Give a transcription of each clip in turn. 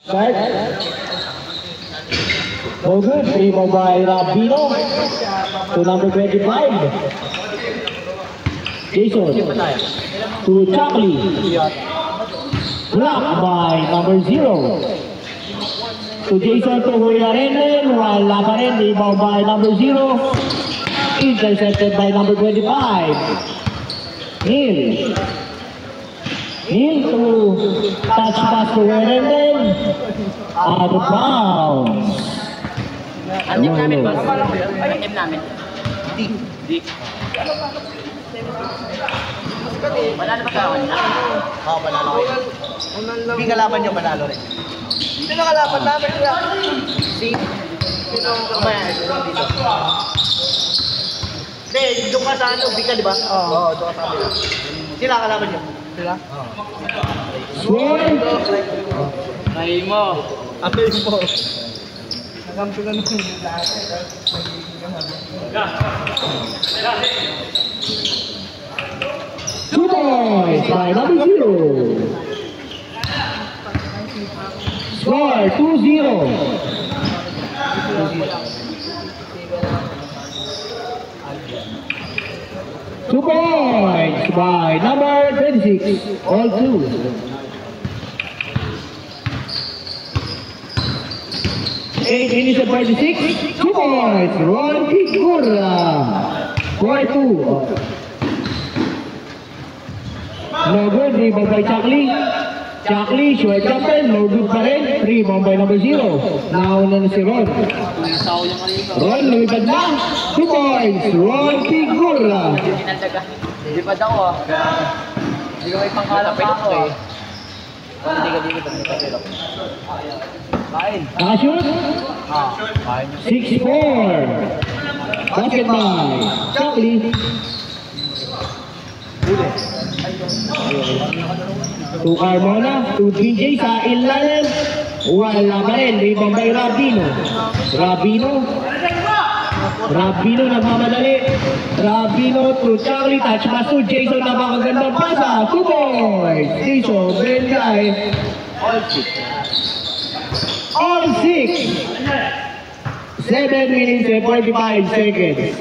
Start. No good. Rebound by Rabino to number 25. Jason to Chakli. Blocked by number 0. To Jason to Huyarenen, while Laparen, rebound by number 0. Intercepted by number 25. Neil. Neil to touch pass to Huyarenen. Out of bounds. Andim namin ba? Andim namin. Di. Manalo ba ka kanina? Oo, manalo ko. Hindi kalaban niyo, manalo rin. Sino kalaban namin? Sino kalaban? Hindi, doon ka sa ano, bika, di ba? Oo, doon ka sa ano. Sila kalaban niyo? Sila? Oo. Swing. Ay mo. Apel mo. 2 points by number 0. Score 2-0. Two points by number 26. All 2. Eight minutes and 46. 2 points. Ron Figura. 4-2. No good. Rebound by Chakli. Chakli, short jumper. No good pa rin. Rebound by number 0. Nauna na si Ron. Ron, lumipad na. 2 points. Ron Figura. Hindi pa daw ah. Hindi ko may pangkalap pa ako eh. Hindi ka dito pa. Kain. Nakashoot. Kain. 6-4. Basket by Chakli. To Carmona, to DJ sa ilalim. Wala pa rin. Rebound by Rabino. Rabino nagmamadali. Rabino to Chakli. Touch pass to Jason. Napakagandang pasa. 2 points. Jason, Bengay. All 6. 7 minutes and 45 seconds.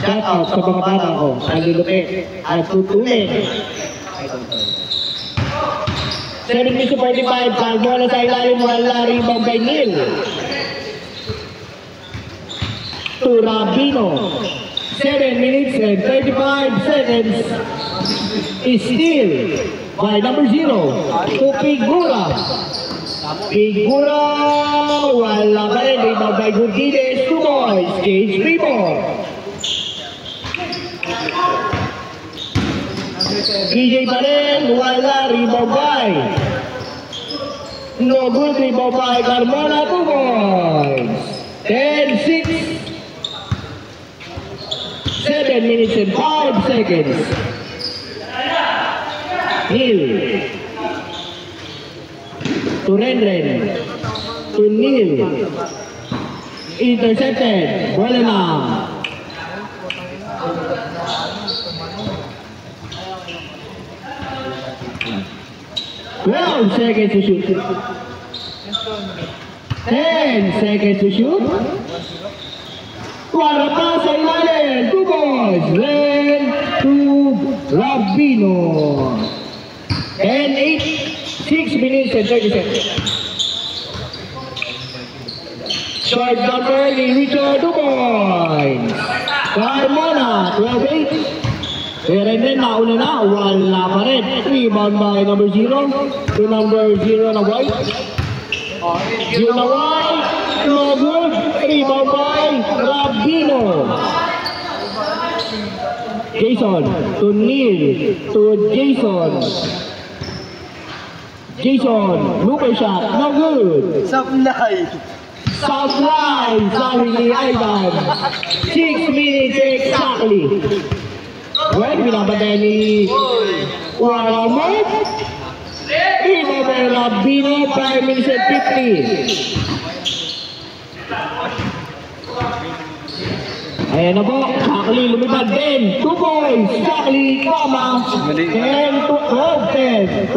Shout out sa mga bata ko. Nalulupit at tutunin. 7 minutes and 45. Carmona sa ilalim. Wala rebound by Neil. To Rabino. 7 minutes and 35 seconds. Is still by number 0. To Figura. Wala pa rin. Rebound by Gurgides. 2 points. Cage rebound. DJ pa rin. Wala. Rebound by. No good. Rebound by Carmona. 2 points. 10-6. 7 minutes and 5 seconds. Neil. To Renren. To Neil. Intercepted. Wala na. Well, seconds to shoot. 10 seconds to shoot. Wala pa sa ilalim. 2 points. Then to Rabino. And 6 minutes and 30 seconds. Short number ni Richard, 2 points. Carmona, 12-8. Pero then nauna na, wala pa rin. Rebound by number 0. To number 0 na White. 0 na White. No good. Rebound by Rabino. Jason to Neil. To Jason. Looper shot. No good. Supply. Sabi ni Ivan. 6 minutes exactly. Well, binabagay ni Waramot. Rebound by Rabino. 5 minutes and 50. Ayan na po, Chakli lumipad din. 2 points, Chakli, comma. 10 to 12-10.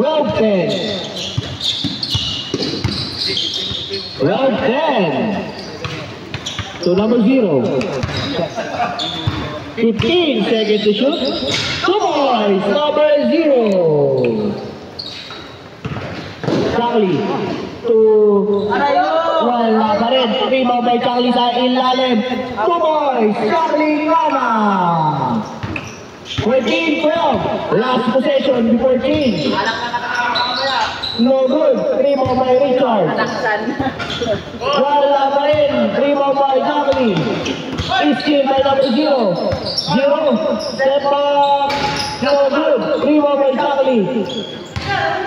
Round 10. To number 0. 15 seconds to shoot. 2 boys, number 0. Charlie. To... Wala pa rin. Rebound by Charlie sa ilalim. 2 boys, Charlie Lama. 14-12. Last possession before change. No good. Rebound by Richard. Wala pa rin. Rebound by Jacqueline. Steal by number 0. 0. Step back. No good. Rebound by Jacqueline.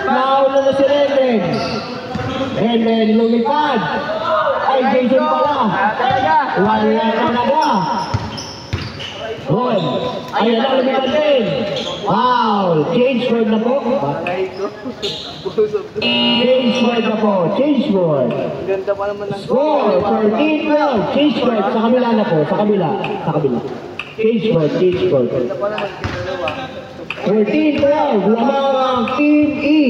Nauna na si Renden. Renden lumipad. Ay, Jason pala. Wala talaga. Ron. Ayan na, lumipad din. Wow. Change word na po. Change word na po. Change word. Ganda pa naman ng Score. 13-12. Change word. Sa kabila na po. Sa kabila. Sa kabila. Change word. Change word. Ganda pa naman ginagawa. 14-12. Lamang ang Team E.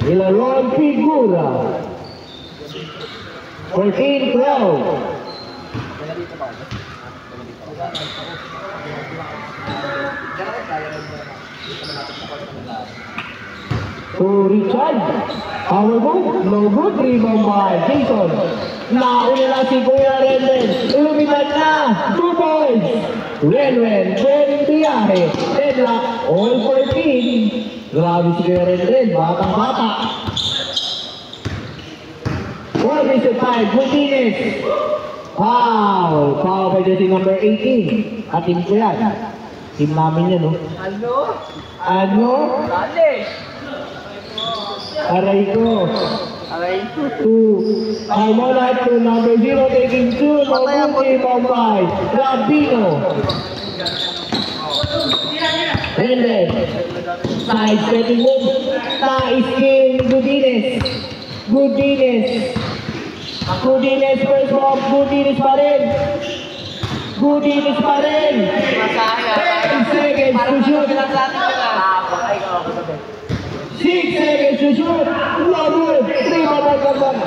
Ilaron Figura. 14-12. To Richard. Power move. No good. Rebound by Jason. Nauna na si Kuya Renden. Lumipad na. 2 boys. Renwen. Ben Biyahe. Deadlock. All 14. Grabe si Kuya Renden. Batang bata. 4-5. Martinez. Foul. Foul by jersey number 18. Atin ko yan. Team namin yan, no? Ano? Ano? Dali! Aray ko. Aray. 2. Carmona to number 0 taking 2. Mabuti Bombay. Rabino. Renden. Side stepping move. Taiskin Gudines. Gudines. Gudines first off. Gudines pa rin. Gudines pa rin. 10 seconds to shoot. 6 seconds to shoot. No good. 3 ball comeback.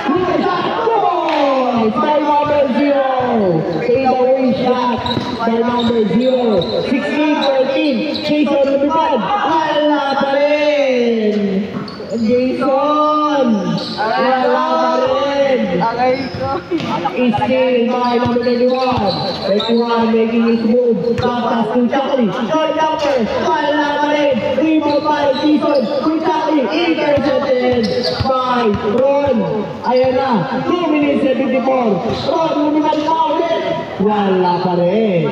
Good shot. Goal! By number 0. Fade away shot. By number 0. 16-14. Jason lumipad. Wala pa rin. Jason. Wala pa rin. Aray ko. Steal by number 31. 31 making his move. Pass to Charlie. Short jumper. Wala pa rin. Rebound by Jason. To Charlie. Intercepted by Ron. Ayan na. 2 minutes 74. Ron, lumipad pa ulit. Wala pa rin.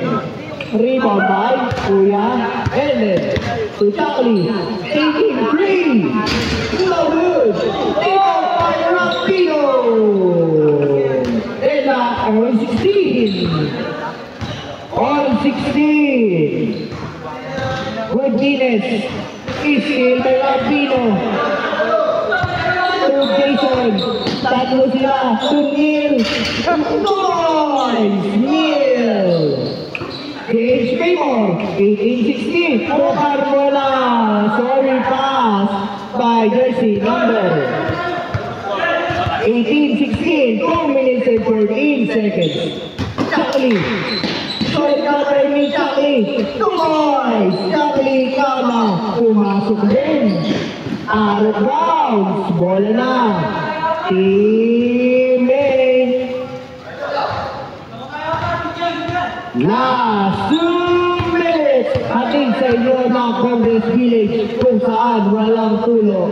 Rebound by Kuya Ellen. To Charlie. Taking 3. No good. Rebound by Rapino. On 16. On 16. Martinez. Steal by Rapino. To Jason. Tatlo sila. To Neil. Boys. Neil. Cage Paymore. 18-16. To Carmona. Sorry pass by jersey number 18-16, 2 minutes and 14 seconds. Charlie. Short cover ni Charlie. 2 boys. Charlie Kama. Pumasok din. Out of bounds. Bola na. Teammate. Last 2 minutes. Ating sa inyo ng Congress Village kung saan walang tulo.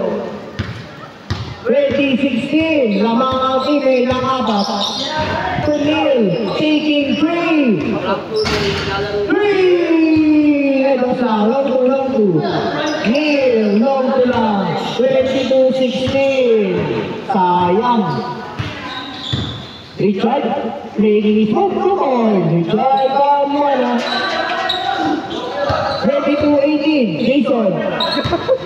2016, lamang ang teammate ng apat. To Neil, taking 3. 3! Ito sa long to. Neil, long to lang. 22-16. Sayang. Richard, making his move. Come on. Richard, Carmona. 22-18, Jason.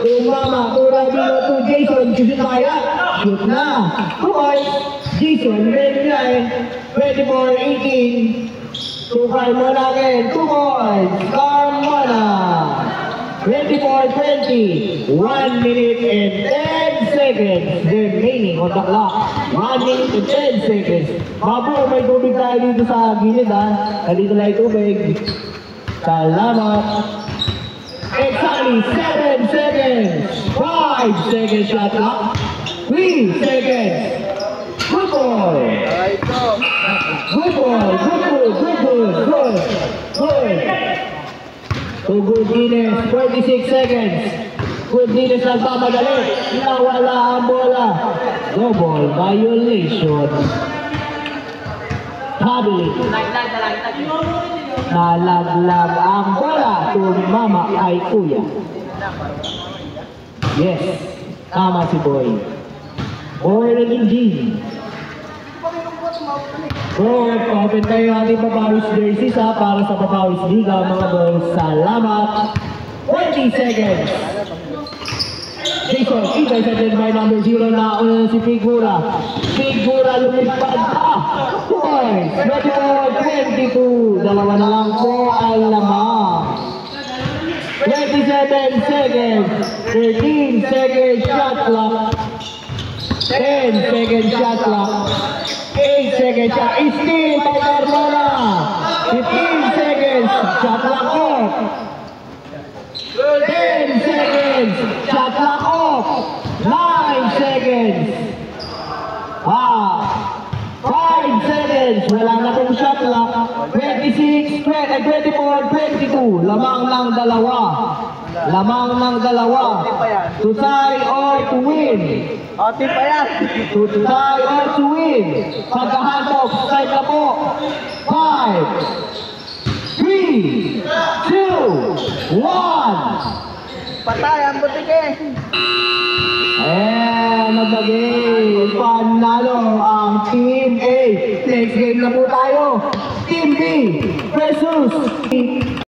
Umama, Rabino to Jason. Shoot kaya. Shoot na. 2 points. Jason, ready na eh. 24-18. To Carmona again. 2 points. Carmona. 24-20. 1 minute and 10 seconds remaining on the clock. 1 minute and 10 seconds. Babu, may tubig tayo dito sa gilid ha. Nandito lang yung tubig. Salamat. Exactly 7 seconds. 5 seconds shot clock. 3 seconds. Good boy. Ay, ito. Good boy. Good. To good Guinness, 26 seconds. Good Guinness nagpamadali. Nawala ang bola. No ball violation. Habili. Nalaglag ang bola. Tumama kay kuya. Yes. Tama si boy. Boy naging G. So, open tayo ating papawis jerseys ha, para sa papawis liga mga boys. Salamat. 20 seconds. Jason, kita sa by number 0 na una si Figura. Figura lumipad pa. Boys, 22. Dalawa na lang po ang lamang. 27 seconds. 13 seconds shot clock. 10 seconds shot clock. 8 seconds shot. Steal by Carmona. 15 seconds shot clock off. 10 seconds shot clock off. 9 seconds. 5 seconds. Wala na pong shot clock. 26, 24, 22. Lamang ng dalawa. To tie or to win. Ate pa yan. To tie or to win. Pagkahantok, start na po. 5, 3, 2, 1. Patay ang butik eh. Nagagay. Panalo ang Team A. Next game na po tayo. Team B versus